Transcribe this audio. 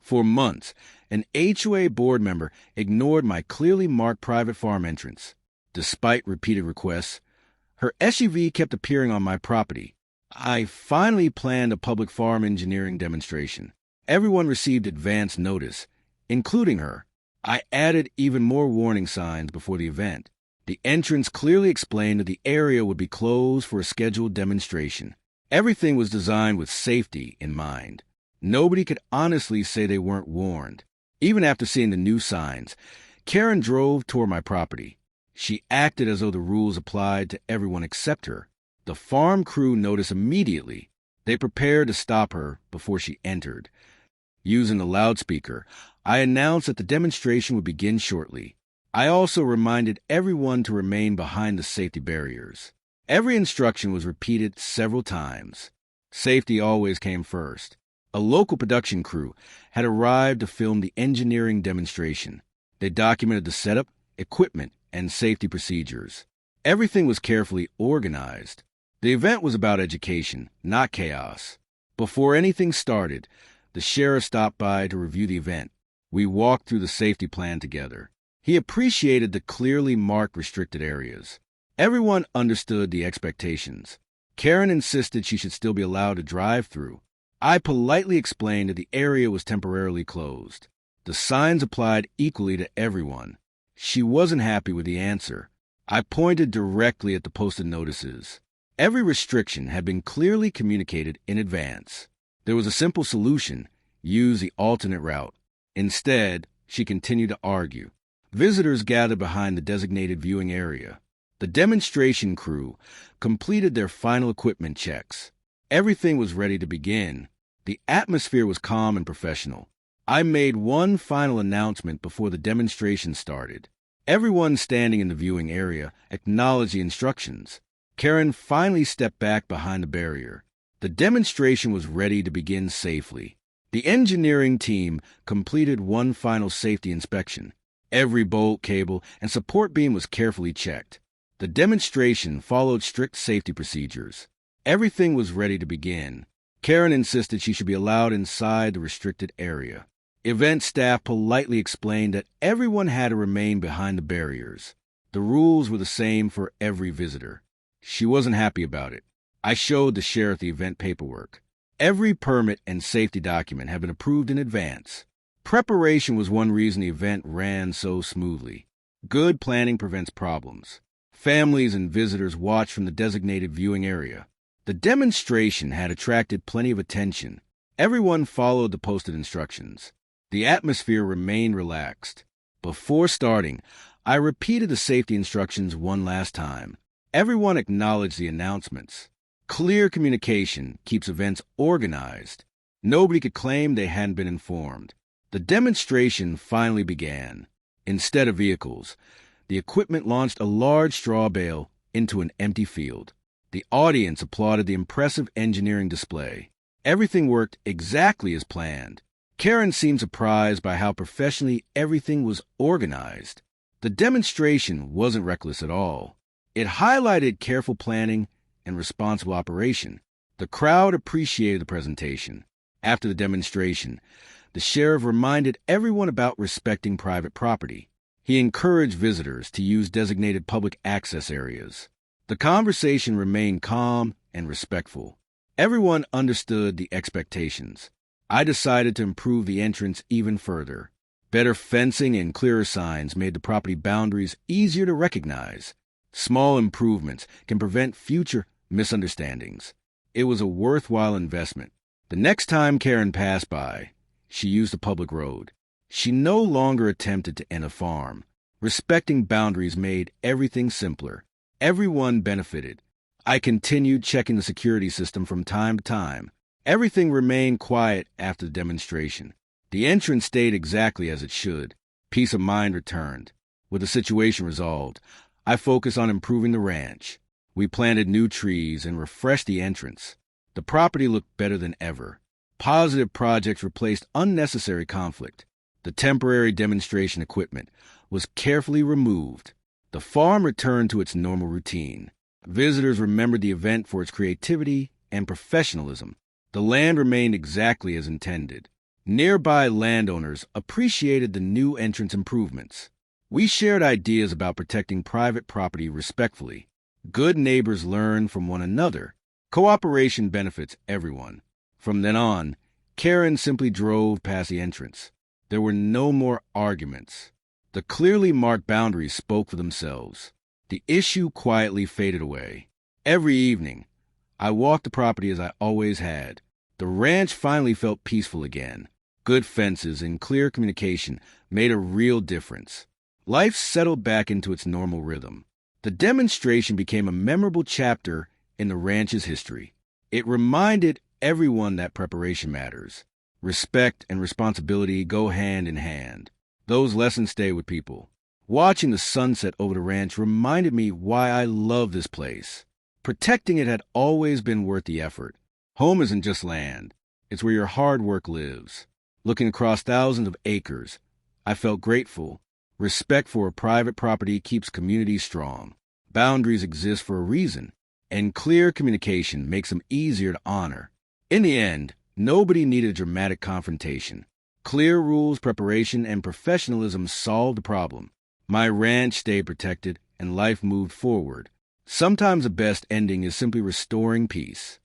For months, an HOA board member ignored my clearly marked private farm entrance. Despite repeated requests, her SUV kept appearing on my property. I finally planned a public farm engineering demonstration. Everyone received advance notice, including her. I added even more warning signs before the event. The entrance clearly explained that the area would be closed for a scheduled demonstration. Everything was designed with safety in mind. Nobody could honestly say they weren't warned. Even after seeing the new signs, Karen drove toward my property. She acted as though the rules applied to everyone except her. The farm crew noticed immediately. They prepared to stop her before she entered. Using the loudspeaker, I announced that the demonstration would begin shortly. I also reminded everyone to remain behind the safety barriers. Every instruction was repeated several times. Safety always came first. A local production crew had arrived to film the engineering demonstration. They documented the setup, equipment, and safety procedures. Everything was carefully organized. The event was about education, not chaos. Before anything started, the sheriff stopped by to review the event. We walked through the safety plan together. He appreciated the clearly marked restricted areas. Everyone understood the expectations. Karen insisted she should still be allowed to drive through. I politely explained that the area was temporarily closed. The signs applied equally to everyone. She wasn't happy with the answer. I pointed directly at the posted notices. Every restriction had been clearly communicated in advance. There was a simple solution: use the alternate route. Instead, she continued to argue. Visitors gathered behind the designated viewing area. The demonstration crew completed their final equipment checks. Everything was ready to begin. The atmosphere was calm and professional. I made one final announcement before the demonstration started. Everyone standing in the viewing area acknowledged the instructions. Karen finally stepped back behind the barrier. The demonstration was ready to begin safely. The engineering team completed one final safety inspection. Every bolt, cable, and support beam was carefully checked. The demonstration followed strict safety procedures. Everything was ready to begin. Karen insisted she should be allowed inside the restricted area. Event staff politely explained that everyone had to remain behind the barriers. The rules were the same for every visitor. She wasn't happy about it. I showed the sheriff the event paperwork. Every permit and safety document had been approved in advance. Preparation was one reason the event ran so smoothly. Good planning prevents problems. Families and visitors watched from the designated viewing area. The demonstration had attracted plenty of attention. Everyone followed the posted instructions. The atmosphere remained relaxed. Before starting, I repeated the safety instructions one last time. Everyone acknowledged the announcements. Clear communication keeps events organized. Nobody could claim they hadn't been informed. The demonstration finally began. Instead of vehicles, the equipment launched a large straw bale into an empty field. The audience applauded the impressive engineering display. Everything worked exactly as planned. Karen seemed surprised by how professionally everything was organized. The demonstration wasn't reckless at all. It highlighted careful planning and responsible operation. The crowd appreciated the presentation. After the demonstration, the sheriff reminded everyone about respecting private property. He encouraged visitors to use designated public access areas. The conversation remained calm and respectful. Everyone understood the expectations. I decided to improve the entrance even further. Better fencing and clearer signs made the property boundaries easier to recognize. Small improvements can prevent future misunderstandings. It was a worthwhile investment. The next time Karen passed by, she used a public road. She no longer attempted to enter a farm. Respecting boundaries made everything simpler. Everyone benefited. I continued checking the security system from time to time. Everything remained quiet after the demonstration. The entrance stayed exactly as it should. Peace of mind returned. With the situation resolved, I focused on improving the ranch. We planted new trees and refreshed the entrance. The property looked better than ever. Positive projects replaced unnecessary conflict. The temporary demonstration equipment was carefully removed. The farm returned to its normal routine. Visitors remembered the event for its creativity and professionalism. The land remained exactly as intended. Nearby landowners appreciated the new entrance improvements. We shared ideas about protecting private property respectfully. Good neighbors learn from one another. Cooperation benefits everyone. From then on, Karen simply drove past the entrance. There were no more arguments. The clearly marked boundaries spoke for themselves. The issue quietly faded away. Every evening, I walked the property as I always had. The ranch finally felt peaceful again. Good fences and clear communication made a real difference. Life settled back into its normal rhythm. The demonstration became a memorable chapter in the ranch's history. It reminded everyone that preparation matters. Respect and responsibility go hand in hand. Those lessons stay with people. Watching the sunset over the ranch reminded me why I love this place. Protecting it had always been worth the effort. Home isn't just land. It's where your hard work lives. Looking across thousands of acres, I felt grateful. Respect for a private property keeps communities strong. Boundaries exist for a reason, and clear communication makes them easier to honor. In the end, nobody needed a dramatic confrontation. Clear rules, preparation, and professionalism solved the problem. My ranch stayed protected, and life moved forward. Sometimes the best ending is simply restoring peace.